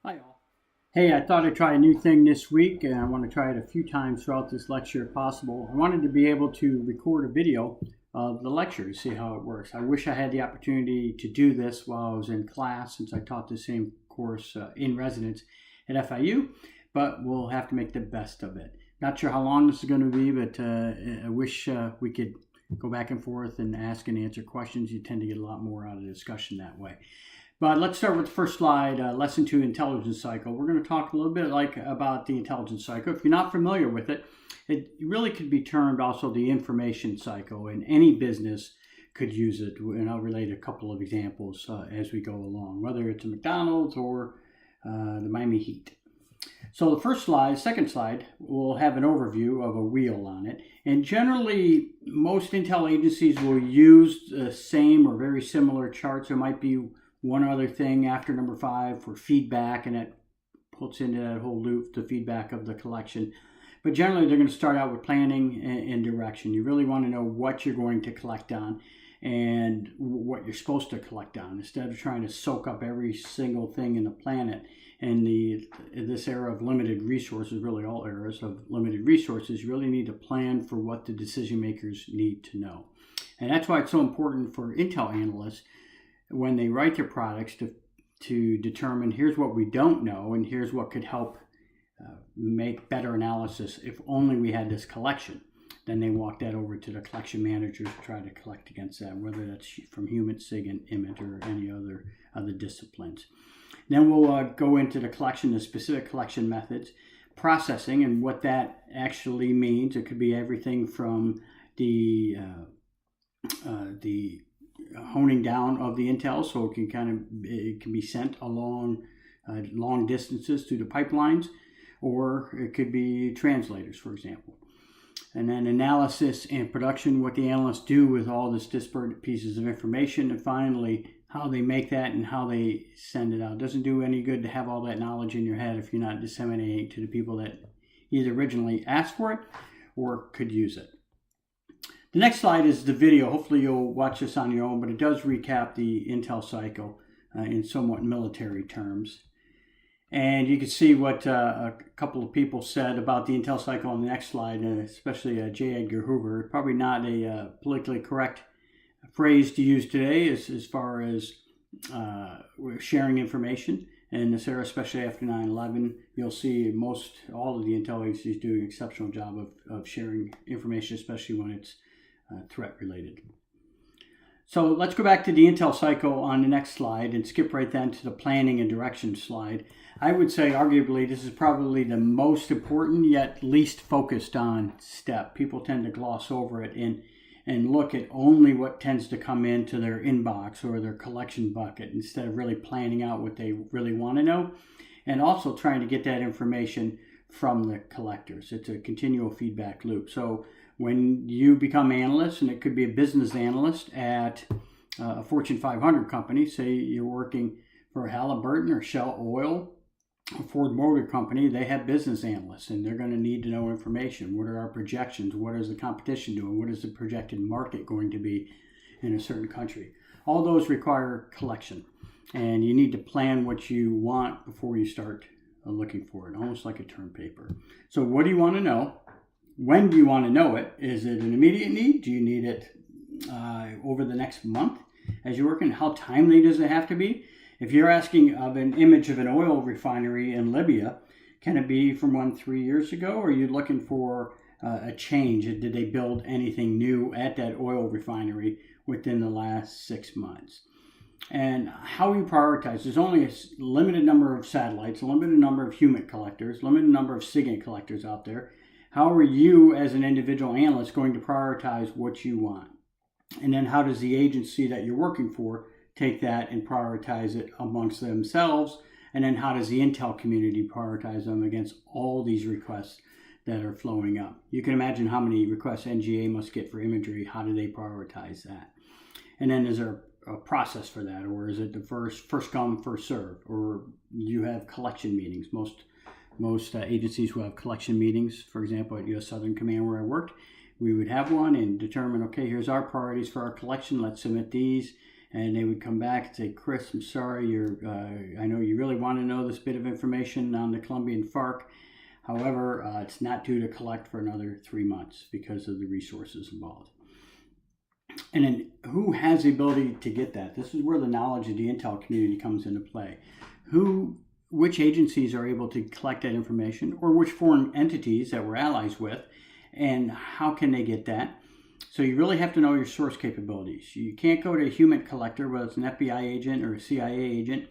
Hi all. Hey, I thought I'd try a new thing this week, and I want to try it a few times throughout this lecture if possible. I wanted to be able to record a video of the lecture to see how it works. I wish I had the opportunity to do this while I was in class, since I taught the same course in residence at FIU, but we'll have to make the best of it. Not sure how long this is going to be, but I wish we could go back and forth and ask and answer questions. You tend to get a lot more out of the discussion that way. But let's start with the first slide, Lesson 2, Intelligence Cycle. We're going to talk a little bit about the intelligence cycle. If you're not familiar with it, it really could be termed also the information cycle, and any business could use it. And I'll relate a couple of examples as we go along, whether it's a McDonald's or the Miami Heat. So the first slide, second slide, will have an overview of a wheel on it. And generally, most intel agencies will use the same or very similar charts. There might be one other thing after number 5 for feedback, and it puts into that whole loop the feedback of the collection. But generally, they're going to start out with planning and direction. You really want to know what you're going to collect on and what you're supposed to collect on, instead of trying to soak up every single thing in the planet. And this era of limited resources, really all eras of limited resources, you really need to plan for what the decision makers need to know. And that's why it's so important for intel analysts when they write their products to determine, here's what we don't know and here's what could help make better analysis if only we had this collection. Then they walk that over to the collection managers to try to collect against that, whether that's from human, SIG, and image, or any other disciplines. Then we'll go into the collection, the specific collection methods, processing, and what that actually means. It could be everything from the honing down of the intel, so it can be sent along long distances through the pipelines, or it could be translators, for example. And then analysis and production, what the analysts do with all this disparate pieces of information, and finally how they make that and how they send it out. It doesn't do any good to have all that knowledge in your head if you're not disseminating it to the people that either originally asked for it or could use it. The next slide is the video. Hopefully you'll watch this on your own, but it does recap the intel cycle in somewhat military terms. And you can see what a couple of people said about the intel cycle on the next slide, especially J. Edgar Hoover. Probably not a politically correct phrase to use today as far as sharing information. And in this era, especially after 9/11, you'll see all of the intel agencies do an exceptional job of sharing information, especially when it's threat related. So let's go back to the intel cycle on the next slide and skip right then to the planning and direction slide. I would say arguably this is probably the most important yet least focused on step. People tend to gloss over it and look at only what tends to come into their inbox or their collection bucket, instead of really planning out what they really want to know, and also trying to get that information from the collectors. It's a continual feedback loop. So when you become analysts, and it could be a business analyst at a Fortune 500 company, say you're working for Halliburton or Shell Oil, a Ford Motor Company, they have business analysts, and they're going to need to know information. What are our projections? What is the competition doing? What is the projected market going to be in a certain country? All those require collection, and you need to plan what you want before you start looking for it, almost like a term paper. So what do you want to know? When do you want to know it? Is it an immediate need? Do you need it over the next month as you're working? How timely does it have to be? If you're asking of an image of an oil refinery in Libya, can it be from 3 years ago? Or are you looking for a change? Did they build anything new at that oil refinery within the last 6 months? And how you prioritize. There's only a limited number of satellites, a limited number of human collectors, limited number of SIGINT collectors out there. How are you as an individual analyst going to prioritize what you want? And then how does the agency that you're working for take that and prioritize it amongst themselves? And then how does the intel community prioritize them against all these requests that are flowing up? You can imagine how many requests NGA must get for imagery. How do they prioritize that? And then is there a process for that, or is it the first come, first serve, or you have collection meetings? Most agencies will have collection meetings. For example, at U.S. Southern Command, where I worked, we would have one and determine, okay, here's our priorities for our collection. Let's submit these. and they would come back and say, Chris, I'm sorry, I know you really want to know this bit of information on the Colombian FARC. However, it's not due to collect for another 3 months because of the resources involved. And then who has the ability to get that? This is where the knowledge of the intel community comes into play. Which agencies are able to collect that information, or which foreign entities that we're allies with, and how can they get that? So you really have to know your source capabilities. You can't go to a human collector, whether it's an FBI agent or a CIA agent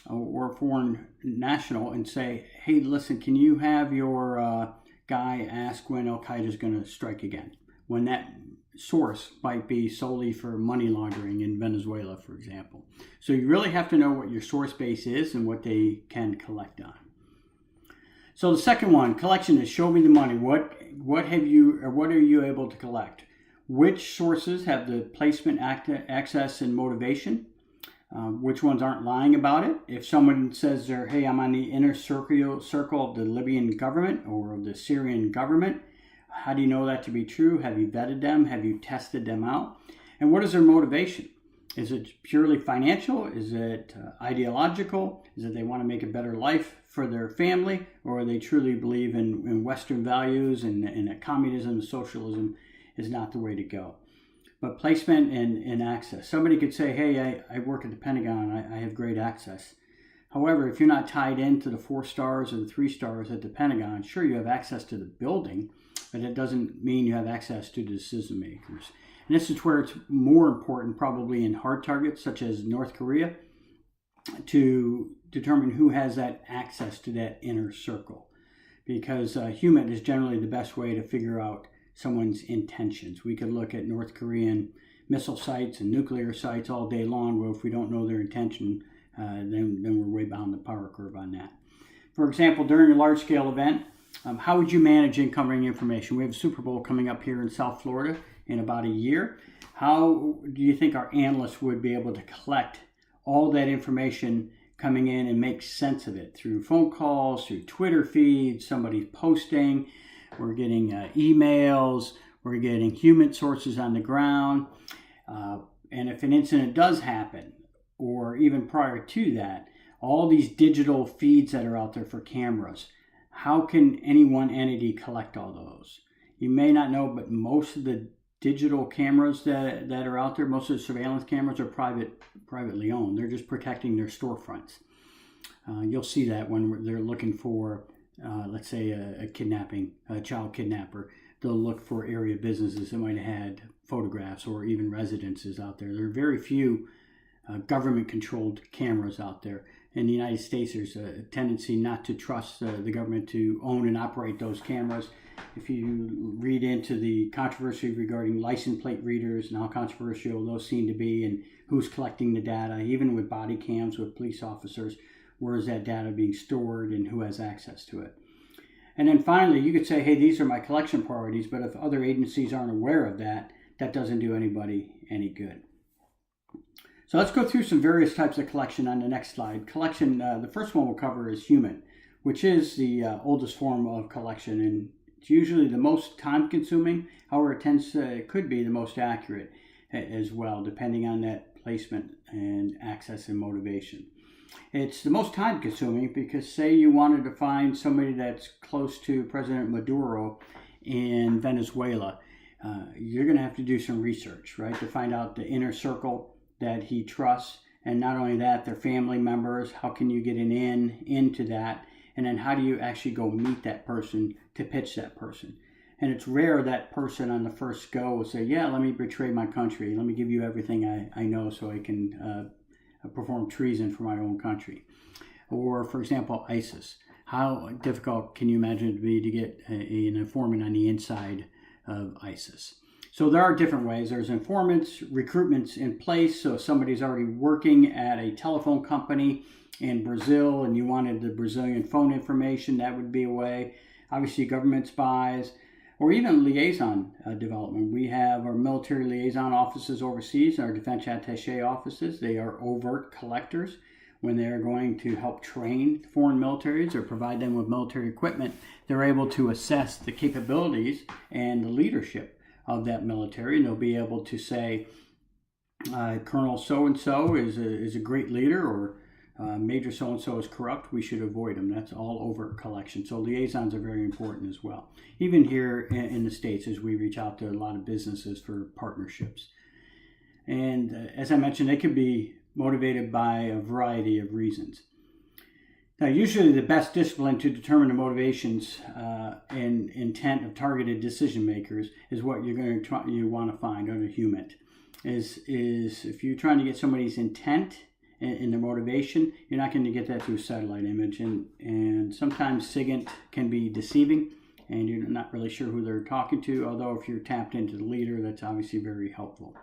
or a foreign national, and say, hey, listen, can you have your guy ask when Al-Qaeda is going to strike again? When that source might be solely for money laundering in Venezuela, for example. So you really have to know what your source base is and what they can collect on. So the second one, collection, is show me the money. What are you able to collect? Which sources have the placement, access, and motivation? Which ones aren't lying about it? If someone says hey, I'm on the inner circle of the Libyan government or of the Syrian government, how do you know that to be true? Have you vetted them? Have you tested them out? And what is their motivation? Is it purely financial? Is it ideological? Is it they want to make a better life for their family? Or they truly believe in Western values and that communism and socialism is not the way to go? But placement and access. Somebody could say, hey, I work at the Pentagon. I have great access. However, if you're not tied into the 4 stars or the 3 stars at the Pentagon, sure, you have access to the building, but it doesn't mean you have access to the decision makers. And this is where it's more important, probably in hard targets such as North Korea, to determine who has that access to that inner circle. Because human is generally the best way to figure out someone's intentions. We could look at North Korean missile sites and nuclear sites all day long, but if we don't know their intention, then we're way behind the power curve on that. For example, during a large-scale event, how would you manage incoming information? We have a Super Bowl coming up here in South Florida in about a year. How do you think our analysts would be able to collect all that information coming in and make sense of it through phone calls, through Twitter feeds, somebody posting? We're getting emails, we're getting human sources on the ground. And if an incident does happen, or even prior to that, all these digital feeds that are out there for cameras, how can any one entity collect all those? You may not know, but most of the digital cameras that are out there, most of the surveillance cameras are privately owned. They're just protecting their storefronts. You'll see that when they're looking for, let's say, a child kidnapper. They'll look for area businesses that might have had photographs or even residences out there. There are very few government-controlled cameras out there. In the United States, there's a tendency not to trust the government to own and operate those cameras. If you read into the controversy regarding license plate readers and how controversial those seem to be and who's collecting the data, even with body cams with police officers, where is that data being stored and who has access to it? And then finally, you could say, hey, these are my collection priorities, but if other agencies aren't aware of that, that doesn't do anybody any good. So let's go through some various types of collection on the next slide. Collection, the first one we'll cover is human, which is the oldest form of collection, and it's usually the most time-consuming. However, it could be the most accurate as well, depending on that placement and access and motivation. It's the most time-consuming because, say, you wanted to find somebody that's close to President Maduro in Venezuela, you're going to have to do some research, right, to find out the inner circle that he trusts, and not only that, their family members. How can you get into that? And then how do you actually go meet that person to pitch that person? And it's rare that person on the first go will say, yeah, let me betray my country. Let me give you everything I know so I can perform treason for my own country. Or, for example, ISIS. How difficult can you imagine it to be to get an informant on the inside of ISIS? So there are different ways. There's informants, recruitments in place. So if somebody's already working at a telephone company in Brazil and you wanted the Brazilian phone information, that would be a way. Obviously, government spies, or even liaison development. We have our military liaison offices overseas, our defense attaché offices. They are overt collectors. When they're going to help train foreign militaries or provide them with military equipment, they're able to assess the capabilities and the leadership of that military, and they'll be able to say, Colonel so-and-so is a great leader, or Major so-and-so is corrupt, we should avoid him. That's all overt collection. So liaisons are very important as well. Even here in the States, as we reach out to a lot of businesses for partnerships. And as I mentioned, they could be motivated by a variety of reasons. Now, usually the best discipline to determine the motivations and intent of targeted decision makers is what you want to find on a human. Is if you're trying to get somebody's intent and their motivation, you're not going to get that through satellite image. And sometimes SIGINT can be deceiving, and you're not really sure who they're talking to, although if you're tapped into the leader, that's obviously very helpful.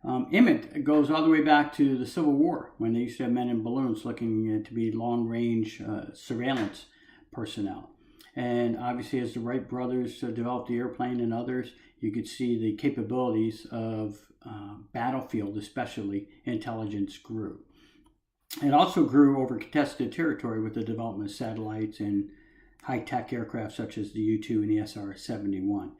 IMIT goes all the way back to the Civil War, when they used to have men in balloons looking to be long-range surveillance personnel. And obviously, as the Wright brothers developed the airplane and others, you could see the capabilities of battlefield, especially intelligence, grew. It also grew over contested territory with the development of satellites and high-tech aircraft such as the U-2 and the SR-71.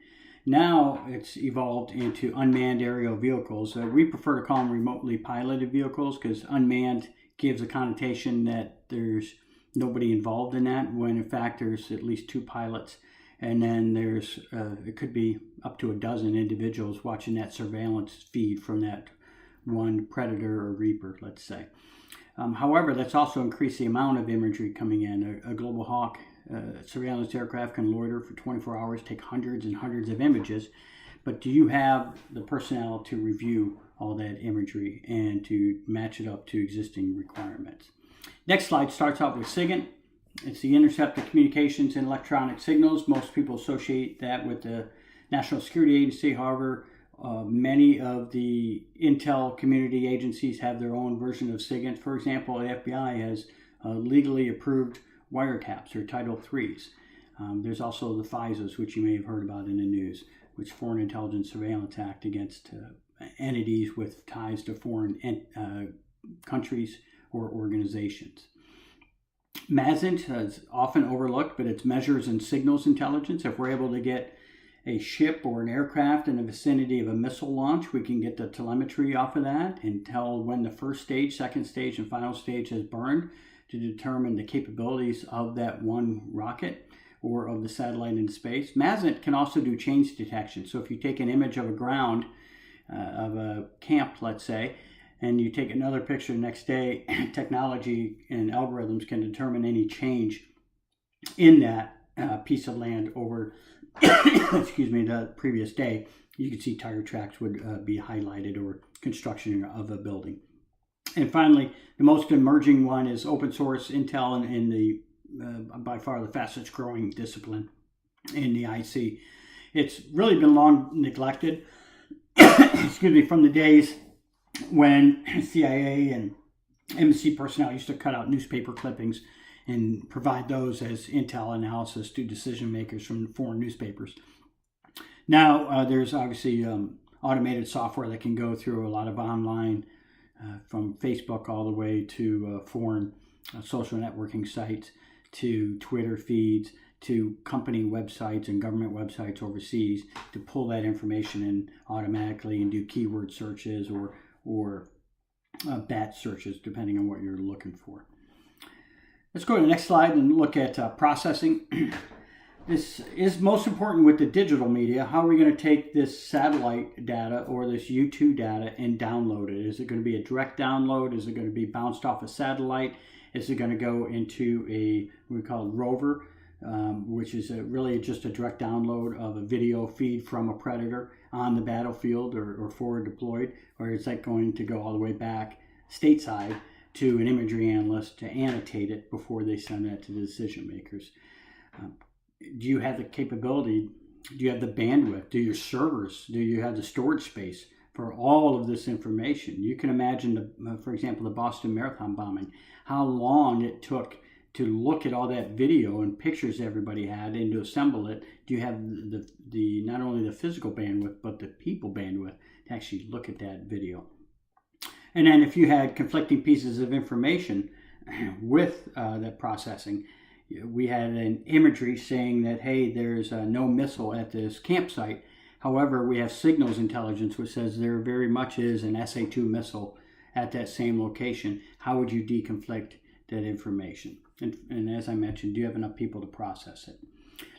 Now it's evolved into unmanned aerial vehicles. We prefer to call them remotely piloted vehicles, because unmanned gives a connotation that there's nobody involved in that, when in fact there's at least 2 pilots. And then there's, it could be up to a dozen individuals watching that surveillance feed from that one predator or reaper, let's say. However, that's also increased the amount of imagery coming in. A Global Hawk surveillance aircraft can loiter for 24 hours, take hundreds and hundreds of images. But do you have the personnel to review all that imagery and to match it up to existing requirements? Next slide starts out with SIGINT. It's the intercept of communications and electronic signals. Most people associate that with the National Security Agency. However, many of the intel community agencies have their own version of SIGINT. For example, the FBI has legally approved wiretaps, or Title IIIs. There's also the FISAs, which you may have heard about in the news, which Foreign Intelligence Surveillance Act against entities with ties to foreign countries or organizations. MASINT is often overlooked, but it's measures and signals intelligence. If we're able to get a ship or an aircraft in the vicinity of a missile launch, we can get the telemetry off of that and tell when the first stage, second stage, and final stage has burned to determine the capabilities of that one rocket or of the satellite in space. MASINT can also do change detection. So if you take an image of a ground, of a camp, let's say, and you take another picture the next day, technology and algorithms can determine any change in that piece of land over excuse me, the previous day. You can see tire tracks would be highlighted, or construction of a building. And finally, the most emerging one is open source intel, and the by far the fastest growing discipline in the IC. It's really been long neglected excuse me, from the days when CIA and embassy personnel used to cut out newspaper clippings and provide those as intel analysis to decision makers from foreign newspapers. Now there's obviously automated software that can go through a lot of online, from Facebook all the way to foreign social networking sites, to Twitter feeds, to company websites and government websites overseas, to pull that information in automatically and do keyword searches or batch searches, depending on what you're looking for. Let's go to the next slide and look at processing. This is most important with the digital media. How are we going to take this satellite data or this U2 data and download it? Is it going to be a direct download? Is it going to be bounced off a satellite? Is it going to go into what we call rover, which is really just a direct download of a video feed from a predator on the battlefield or forward deployed? Or is that going to go all the way back stateside to an imagery analyst to annotate it before they send that to the decision makers? Do you have the capability? Do you have the bandwidth? Do your servers? Do you have the storage space for all of this information? You can imagine, for example, the Boston Marathon bombing, how long it took to look at all that video and pictures everybody had and to assemble it. Do you have the not only the physical bandwidth, but the people bandwidth to actually look at that video? And then if you had conflicting pieces of information with that processing, we had an imagery saying that, hey, there's no missile at this campsite. However, we have signals intelligence, which says there very much is an SA-2 missile at that same location. How would you deconflict that information? And as I mentioned, do you have enough people to process it?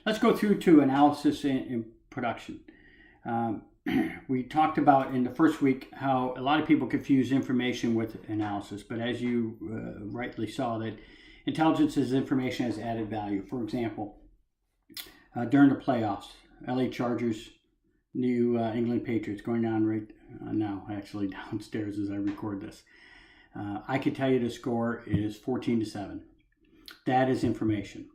Let's go through to analysis and production. We talked about in the first week how a lot of people confuse information with analysis, but as you rightly saw, that intelligence is information has added value. For example, during the playoffs, LA Chargers, New England Patriots going on right now, actually downstairs as I record this. I could tell you the score is 14-7. That is information.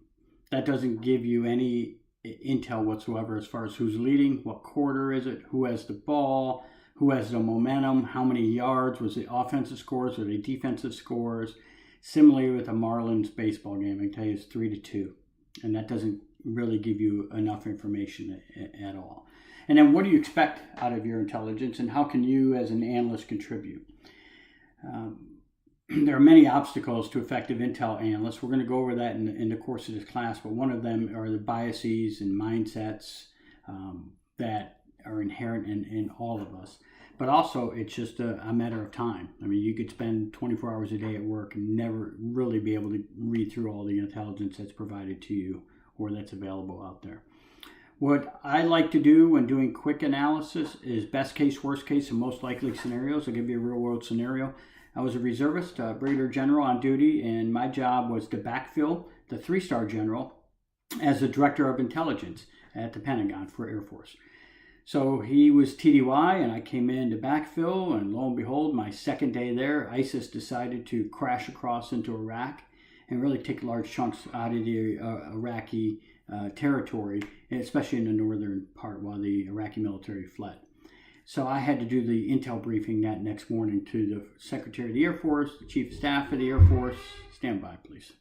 That doesn't give you any intel whatsoever as far as who's leading, what quarter is it, who has the ball, who has the momentum, how many yards, was it offensive scores, were they defensive scores. Similarly with the Marlins baseball game, I can tell you it's 3-2, and that doesn't really give you enough information at all. And then what do you expect out of your intelligence, and how can you as an analyst contribute? There are many obstacles to effective intel analysts. We're going to go over that in the course of this class, but one of them are the biases and mindsets that are inherent in all of us. But also, it's just a matter of time. I mean, you could spend 24 hours a day at work and never really be able to read through all the intelligence that's provided to you or that's available out there. What I like to do when doing quick analysis is best case, worst case, and most likely scenarios. I'll give you a real world scenario. I was a reservist, brigadier general on duty, and my job was to backfill the 3-star general as the director of intelligence at the Pentagon for Air Force. So he was TDY, and I came in to backfill, and lo and behold, my second day there, ISIS decided to crash across into Iraq and really take large chunks out of the Iraqi territory, especially in the northern part while the Iraqi military fled. So I had to do the intel briefing that next morning to the Secretary of the Air Force, the Chief of Staff of the Air Force. Stand by, please.